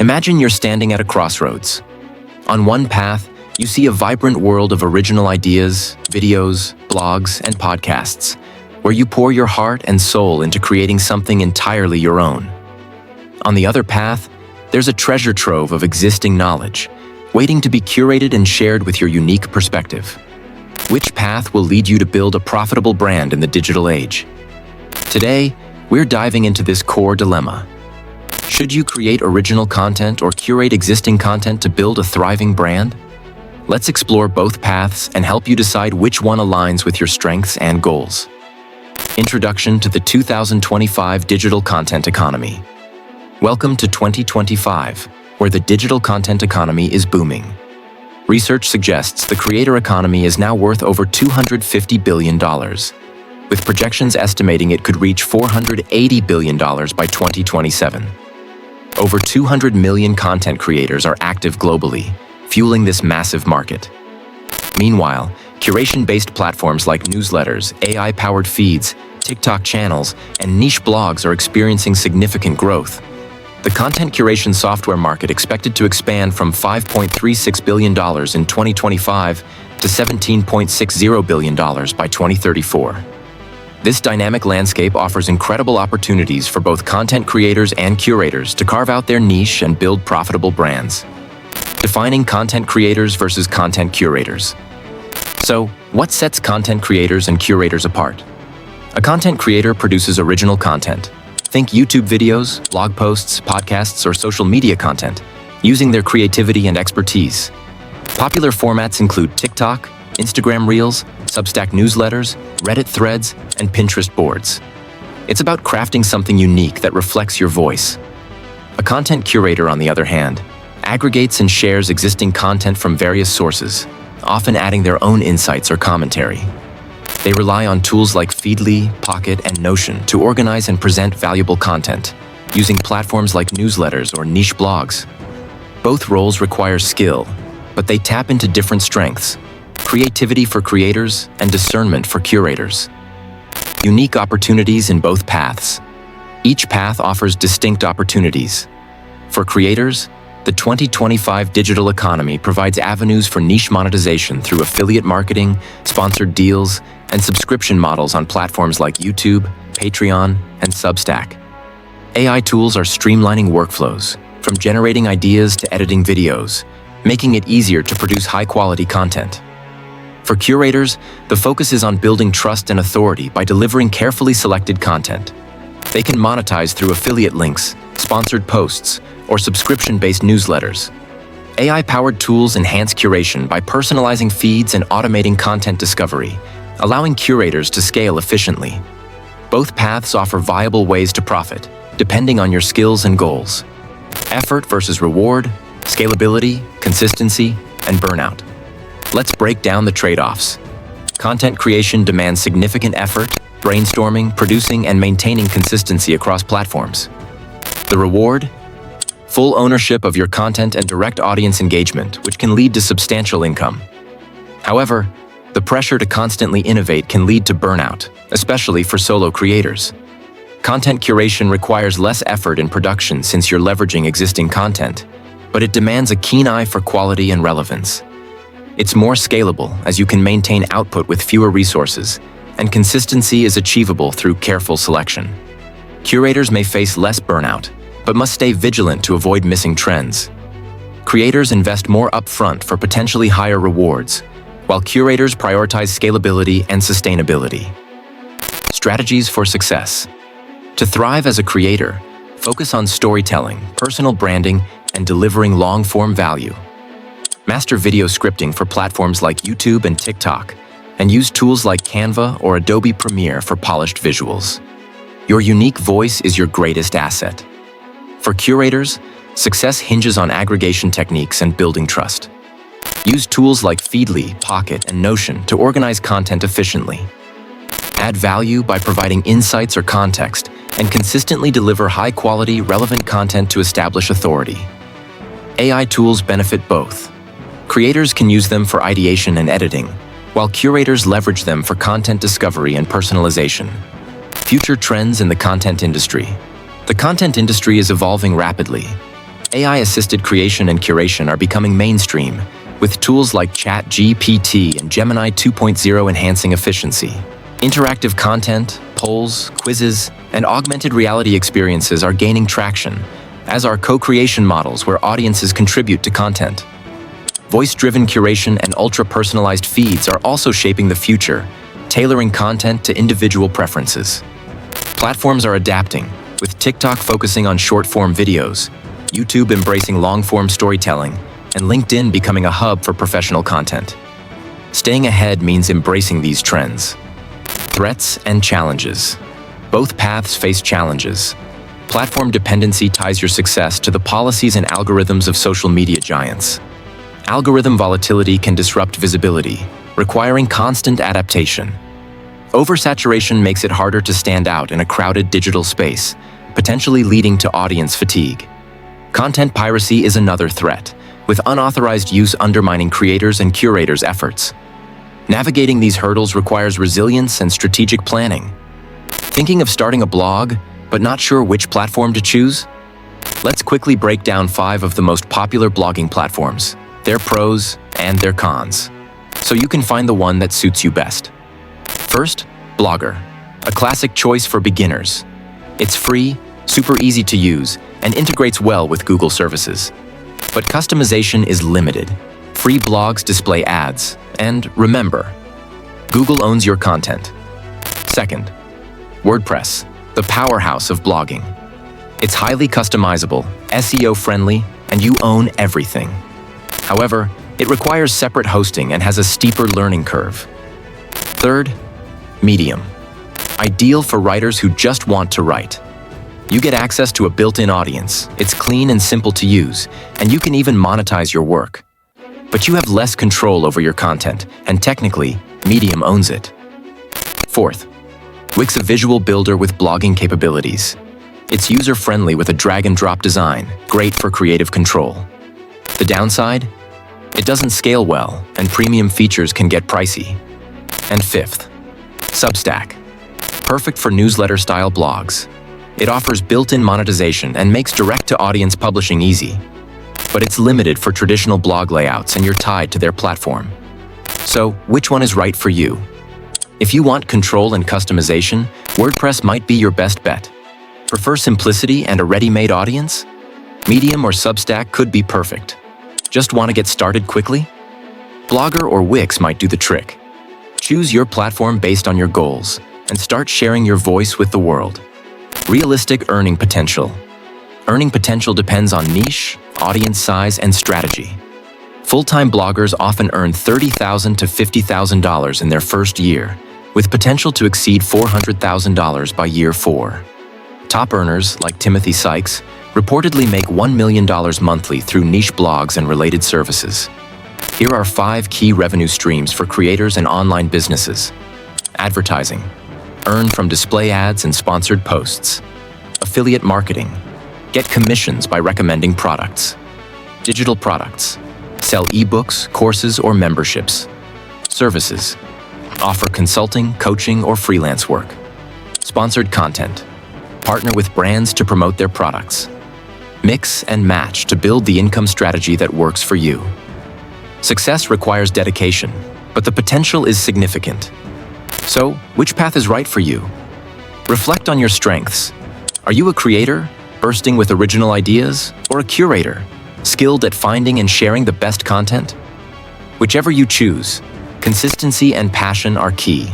Imagine you're standing at a crossroads. On one path, you see a vibrant world of original ideas, videos, blogs, and podcasts, where you pour your heart and soul into creating something entirely your own. On the other path, there's a treasure trove of existing knowledge, waiting to be curated and shared with your unique perspective. Which path will lead you to build a profitable brand in the digital age? Today, we're diving into this core dilemma. Should you create original content or curate existing content to build a thriving brand? Let's explore both paths and help you decide which one aligns with your strengths and goals. Introduction to the 2025 Digital Content Economy. Welcome to 2025, where the digital content economy is booming. Research suggests the creator economy is now worth over $250 billion, with projections estimating it could reach $480 billion by 2027. Over 200 million content creators are active globally, fueling this massive market. Meanwhile, curation-based platforms like newsletters, AI-powered feeds, TikTok channels, and niche blogs are experiencing significant growth. The content curation software market expected to expand from $5.36 billion in 2025 to $17.60 billion by 2034. This dynamic landscape offers incredible opportunities for both content creators and curators to carve out their niche and build profitable brands. Defining content creators versus content curators. So, what sets content creators and curators apart? A content creator produces original content. Think YouTube videos, blog posts, podcasts, or social media content, using their creativity and expertise. Popular formats include TikTok, Instagram Reels, Substack newsletters, Reddit threads, and Pinterest boards. It's about crafting something unique that reflects your voice. A content curator, on the other hand, aggregates and shares existing content from various sources, often adding their own insights or commentary. They rely on tools like Feedly, Pocket, and Notion to organize and present valuable content, using platforms like newsletters or niche blogs. Both roles require skill, but they tap into different strengths: creativity for creators and discernment for curators. Unique opportunities in both paths. Each path offers distinct opportunities. For creators, the 2025 digital economy provides avenues for niche monetization through affiliate marketing, sponsored deals, and subscription models on platforms like YouTube, Patreon, and Substack. AI tools are streamlining workflows, from generating ideas to editing videos, making it easier to produce high-quality content. For curators, the focus is on building trust and authority by delivering carefully selected content. They can monetize through affiliate links, sponsored posts, or subscription-based newsletters. AI-powered tools enhance curation by personalizing feeds and automating content discovery, allowing curators to scale efficiently. Both paths offer viable ways to profit, depending on your skills and goals. Effort versus reward, scalability, consistency, and burnout. Let's break down the trade-offs. Content creation demands significant effort, brainstorming, producing, and maintaining consistency across platforms. The reward? Full ownership of your content and direct audience engagement, which can lead to substantial income. However, the pressure to constantly innovate can lead to burnout, especially for solo creators. Content curation requires less effort in production since you're leveraging existing content, but it demands a keen eye for quality and relevance. It's more scalable as you can maintain output with fewer resources, and consistency is achievable through careful selection. Curators may face less burnout, but must stay vigilant to avoid missing trends. Creators invest more upfront for potentially higher rewards, while curators prioritize scalability and sustainability. Strategies for success. To thrive as a creator, focus on storytelling, personal branding, and delivering long-form value. Master video scripting for platforms like YouTube and TikTok, and use tools like Canva or Adobe Premiere for polished visuals. Your unique voice is your greatest asset. For curators, success hinges on aggregation techniques and building trust. Use tools like Feedly, Pocket, and Notion to organize content efficiently. Add value by providing insights or context, and consistently deliver high-quality, relevant content to establish authority. AI tools benefit both. Creators can use them for ideation and editing, while curators leverage them for content discovery and personalization. Future trends in the content industry. The content industry is evolving rapidly. AI-assisted creation and curation are becoming mainstream, with tools like ChatGPT and Gemini 2.0 enhancing efficiency. Interactive content, polls, quizzes, and augmented reality experiences are gaining traction, as are co-creation models where audiences contribute to content. Voice-driven curation and ultra-personalized feeds are also shaping the future, tailoring content to individual preferences. Platforms are adapting, with TikTok focusing on short-form videos, YouTube embracing long-form storytelling, and LinkedIn becoming a hub for professional content. Staying ahead means embracing these trends. Threats and challenges. Both paths face challenges. Platform dependency ties your success to the policies and algorithms of social media giants. Algorithm volatility can disrupt visibility, requiring constant adaptation. Oversaturation makes it harder to stand out in a crowded digital space, potentially leading to audience fatigue. Content piracy is another threat, with unauthorized use undermining creators' and curators' efforts. Navigating these hurdles requires resilience and strategic planning. Thinking of starting a blog, but not sure which platform to choose? Let's quickly break down 5 of the most popular blogging platforms, their pros and their cons, so you can find the one that suits you best. First, Blogger, a classic choice for beginners. It's free, super easy to use, and integrates well with Google services. But customization is limited. Free blogs display ads, and remember, Google owns your content. Second, WordPress, the powerhouse of blogging. It's highly customizable, SEO-friendly, and you own everything. However, it requires separate hosting and has a steeper learning curve. Third, Medium, ideal for writers who just want to write. You get access to a built-in audience, it's clean and simple to use, and you can even monetize your work. But you have less control over your content, and technically, Medium owns it. Fourth, Wix, a visual builder with blogging capabilities. It's user-friendly with a drag-and-drop design, great for creative control. The downside? It doesn't scale well, and premium features can get pricey. And fifth, Substack, perfect for newsletter-style blogs. It offers built-in monetization and makes direct-to-audience publishing easy. But it's limited for traditional blog layouts and you're tied to their platform. So, which one is right for you? If you want control and customization, WordPress might be your best bet. Prefer simplicity and a ready-made audience? Medium or Substack could be perfect. Just want to get started quickly? Blogger or Wix might do the trick. Choose your platform based on your goals and start sharing your voice with the world. Realistic earning potential. Earning potential depends on niche, audience size, and strategy. Full-time bloggers often earn $30,000 to $50,000 in their first year, with potential to exceed $400,000 by year 4. Top earners, like Timothy Sykes, reportedly make $1 million monthly through niche blogs and related services. Here are 5 key revenue streams for creators and online businesses. Advertising. Earn from display ads and sponsored posts. Affiliate marketing. Get commissions by recommending products. Digital products. Sell ebooks, courses, or memberships. Services. Offer consulting, coaching, or freelance work. Sponsored content. Partner with brands to promote their products. Mix and match to build the income strategy that works for you. Success requires dedication, but the potential is significant. So, which path is right for you? Reflect on your strengths. Are you a creator, bursting with original ideas, or a curator, skilled at finding and sharing the best content? Whichever you choose, consistency and passion are key.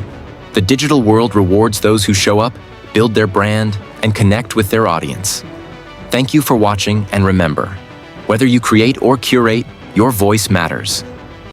The digital world rewards those who show up, build their brand, and connect with their audience. Thank you for watching, and remember, whether you create or curate, your voice matters.